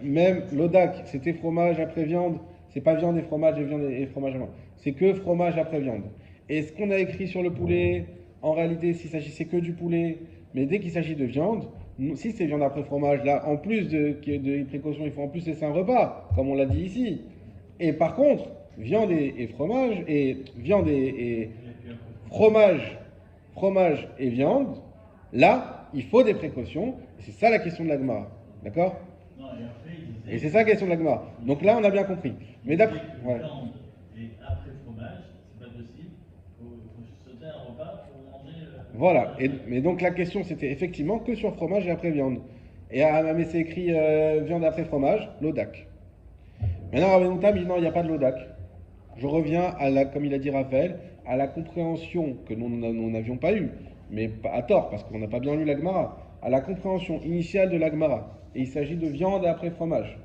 même l'Odak, c'était fromage après viande, c'est pas viande et fromage et viande et fromage avant. C'est que fromage après viande. Et ce qu'on a écrit sur le poulet, en réalité, s'il s'agissait que du poulet, mais dès qu'il s'agit de viande, si c'est viande après fromage, là, en plus de précautions, il faut en plus laisser un repas, comme on l'a dit ici. Et par contre, viande et fromage, et viande et fromage et viande, là, il faut des précautions. C'est ça la question de la Gemara. D'accord? Non, et après, il disait. Et c'est ça la question de la Gemara. Donc là, on a bien compris. Mais d'après. Ouais. Viande et après fromage, c'est pas possible. Il faut sauter un repas pour manger. Voilà. Mais donc la question, c'était effectivement que sur fromage et après viande. Mais c'est écrit viande après fromage, l'Odak. Maintenant, Rabbeinu Tam, il dit non, il n'y a pas de l'Odak. Je reviens comme il a dit Raphaël, à la compréhension que nous n'avions pas eue, mais à tort, parce qu'on n'a pas bien lu la Gemara, à la compréhension initiale de la Gemara. Et il s'agit de viande après fromage.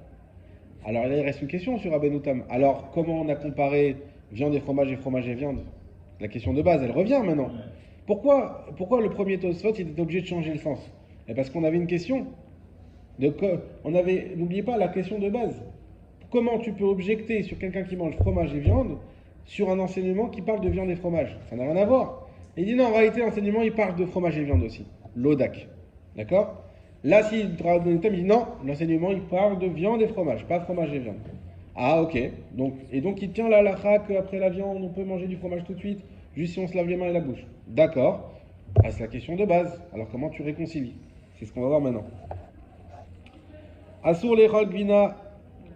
Alors là, il reste une question sur Rabbeinu Tam. Alors, comment on a comparé viande et fromage et viande? La question de base, elle revient maintenant. Pourquoi le premier Tosfot, il était obligé de changer le sens? Et parce qu'on avait une question. N'oubliez pas la question de base. Comment tu peux objecter sur quelqu'un qui mange fromage et viande sur un enseignement qui parle de viande et fromage? Ça n'a rien à voir. Et il dit non, en réalité, l'enseignement, il parle de fromage et viande aussi. L'odak. D'accord? Là, s'il traduit le thème, il dit non, l'enseignement, il parle de viande et fromage, pas fromage et viande. Ah, ok. Donc, et donc, il tient la halakha qu'après la viande, on peut manger du fromage tout de suite, juste si on se lave les mains et la bouche. D'accord. Ah, c'est la question de base. Alors, comment tu réconcilies? C'est ce qu'on va voir maintenant. Asur lechol gvina.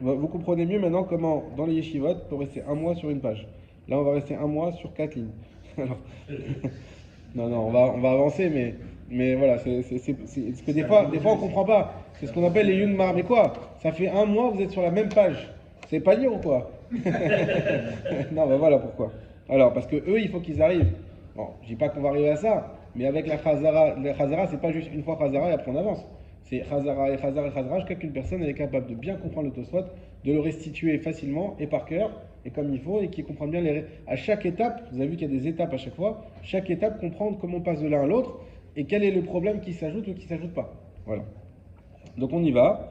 Vous comprenez mieux maintenant comment, dans les yeshivot, on peut rester un mois sur une page. Là, on va rester un mois sur 4 lignes. Alors, non, on va avancer, mais voilà, c'est parce que des fois, on comprend pas. C'est ce qu'on appelle les yunmar. Mais quoi? Ça fait un mois, vous êtes sur la même page. C'est pas lire ou quoi? Non, ben voilà pourquoi. Alors, parce que eux, il faut qu'ils arrivent. Bon, je dis pas qu'on va arriver à ça, mais avec la chazara, c'est pas juste une fois chazara et après on avance. C'est chazara et chazara jusqu'à qu'une personne elle est capable de bien comprendre le Tosfot, de le restituer facilement et par cœur et comme il faut et qui comprend bien à chaque étape. Vous avez vu qu'il y a des étapes à chaque fois. Chaque étape comprendre comment on passe de l'un à l'autre et quel est le problème qui s'ajoute ou qui s'ajoute pas. Voilà. Donc on y va.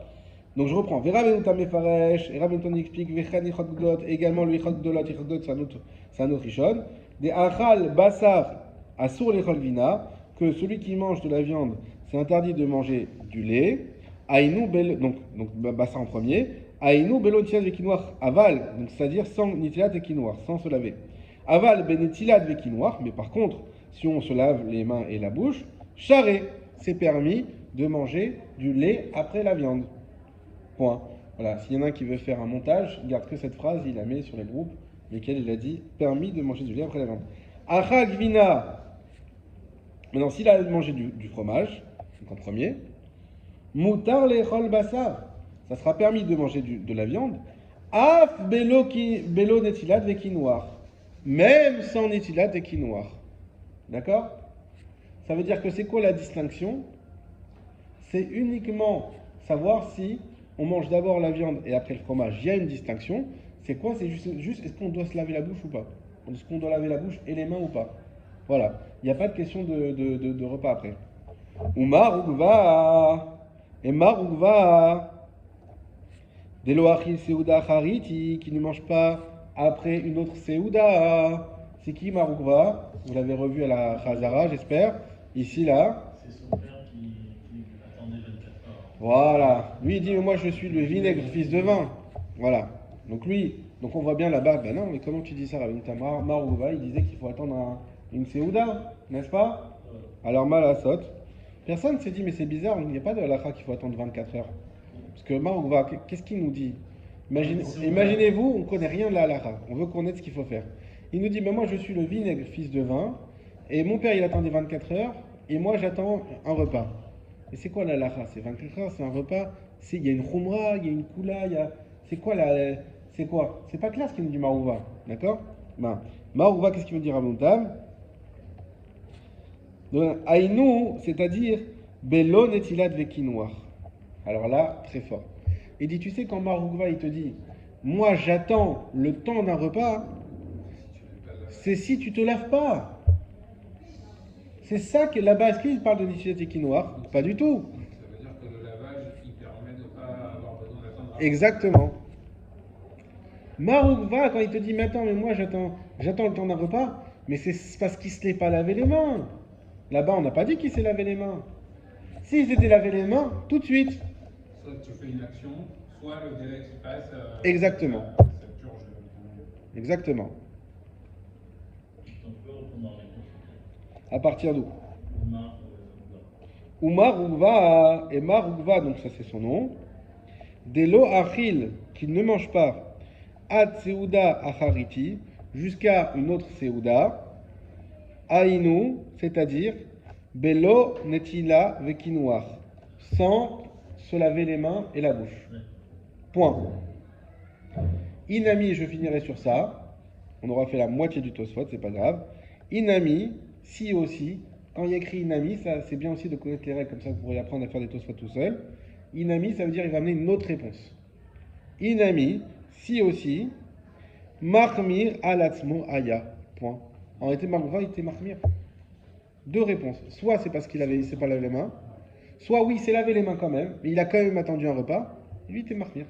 Donc je reprends. Vera benuta mefaresh, et Rabbeinu explique vechan ichot gdolot, également le ichot gdolot c'est un autre rishon. Des achal basar asur lechol vina, que celui qui mange de la viande, c'est interdit de manger du lait. Aïnou bel, donc basar en premier. Aïnou belo nitilat vekinoir aval, donc c'est-à-dire sans nitilat vekinoir, sans se laver. Aval benetilat vekinoir, mais par contre, si on se lave les mains et la bouche, charé, c'est permis de manger du lait après la viande. Point. Voilà, s'il y en a un qui veut faire un montage, il garde que cette phrase, il la met sur les groupes, lesquels il a dit permis de manger du lait après la viande. Acha gvina. Maintenant, s'il a mangé du fromage, donc en premier, mutar lechol basar, ça sera permis de manger de la viande. Af belo netilat vekinoir, même sans netilat vekinoir. D'accord? Ça veut dire que c'est quoi la distinction? C'est uniquement savoir si on mange d'abord la viande et après le fromage. Il y a une distinction. C'est quoi? C'est juste est-ce qu'on doit se laver la bouche ou pas? Est-ce qu'on doit laver la bouche et les mains ou pas? Voilà. Il n'y a pas de question de repas après. Umar ugva. Et mar ugva. Deloachil seuda chariti, qui ne mange pas après une autre seuda. C'est qui mar ugva? Vous l'avez revu à la Chazara, j'espère. Ici, là. C'est son père qui attendait 24 heures. Voilà. Lui, il dit, mais moi, je suis le vinaigre, fils de vin. Voilà. Donc on voit bien là-bas, ben non, mais comment tu dis ça, Rabbeinu Tamar? Marouva, il disait qu'il faut attendre une Séouda, n'est-ce pas? Alors, Malasot. Personne ne s'est dit, mais c'est bizarre, il n'y a pas de halakha qu'il faut attendre 24 heures. Parce que Marouva, qu'est-ce qu'il nous dit? Imaginez-vous, on ne connaît rien de la halakha, on veut connaître ce qu'il faut faire. Il nous dit, mais moi, je suis le vinaigre, fils de vin, et mon père, il attendait 24 heures, et moi, j'attends un repas. Et c'est quoi la halakha? C'est 24 heures, c'est un repas, il y a une khumra, il y a une kula, c'est quoi c'est quoi? C'est pas clair ce qu'il nous dit Marouva, d'accord? Ben, Marouva, qu'est-ce qu'il veut dire à Montam? Aïnou, c'est-à-dire Belo netilat vekinoir. Alors là, très fort. Il dit, tu sais, quand Marouva, il te dit, moi j'attends le temps d'un repas, c'est si tu te laves pas. C'est ça que là-bas, est-ce qu'il parle de netilat vekinoir? Pas du tout. Ça veut dire que le lavage, il permet de ne pas avoir besoin d'attendre. Exactement. Maroukva, quand il te dit, mais attends, mais moi j'attends le temps d'un repas, mais c'est parce qu'il ne s'est pas lavé les mains. Là-bas, on n'a pas dit qu'il s'est lavé les mains. S'il s'était lavé les mains, tout de suite. Soit tu fais une action, soit le délai qui passe. Exactement. Ça purge. Exactement. Donc, on peut reprendre dans les À partir d'où? Oumar, Umarukva, et Marukva, donc ça c'est son nom. Delo achil, qui ne mange pas. Ad Seuda Achariti, jusqu'à une autre Seuda, Aïnou, c'est-à-dire Belo Netila Vekinoir, sans se laver les mains et la bouche. Point. Inami, je finirai sur ça. On aura fait la moitié du Tosfot, c'est pas grave. Inami, si aussi, quand il y a écrit Inami, ça c'est bien aussi de connaître les règles, comme ça vous pourrez apprendre à faire des Tosfot tout seul. Inami, ça veut dire il va amener une autre réponse. Inami, si aussi, Mahmir alatzmo aya. Point. En réalité, Margva était Mahmir. Deux réponses. Soit c'est parce qu'il s'est pas lavé les mains, soit oui, il s'est lavé les mains quand même, mais il a quand même attendu un repas. Lui, il était Mahmir.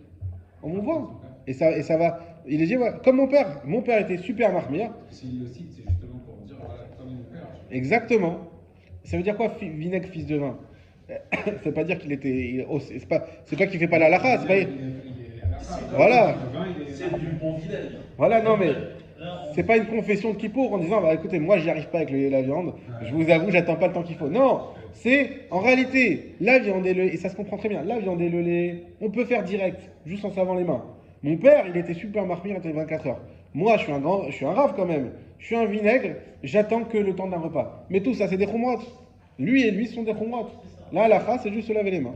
On voit. Et ça va. Il est dit, ouais, comme mon père était super Mahmir. S'il le cite, c'est justement pour dire, voilà, comme mon père, Exactement. Ça veut dire quoi, vinaigre, fils de vin? C'est pas dire qu'il était. C'est pas qu'il fait pas la halakha, c'est pas. Voilà. C'est du bon vinaigre. Voilà, non, mais Là, on- c'est pas une confession de Kippour en disant, bah écoutez, moi j'y arrive pas avec la viande, je vous avoue, j'attends pas le temps qu'il faut. Non, c'est en réalité, la viande et le lait, et ça se comprend très bien, la viande et le lait, on peut faire direct, juste en se lavant les mains. Mon père, il était super marmire entre les 24 heures. Moi, je suis un rave quand même. Je suis un vinaigre, j'attends que le temps d'un repas. Mais tout ça, c'est des khumrat. Lui et lui sont des khumrat. Là, la c'est juste se laver les mains.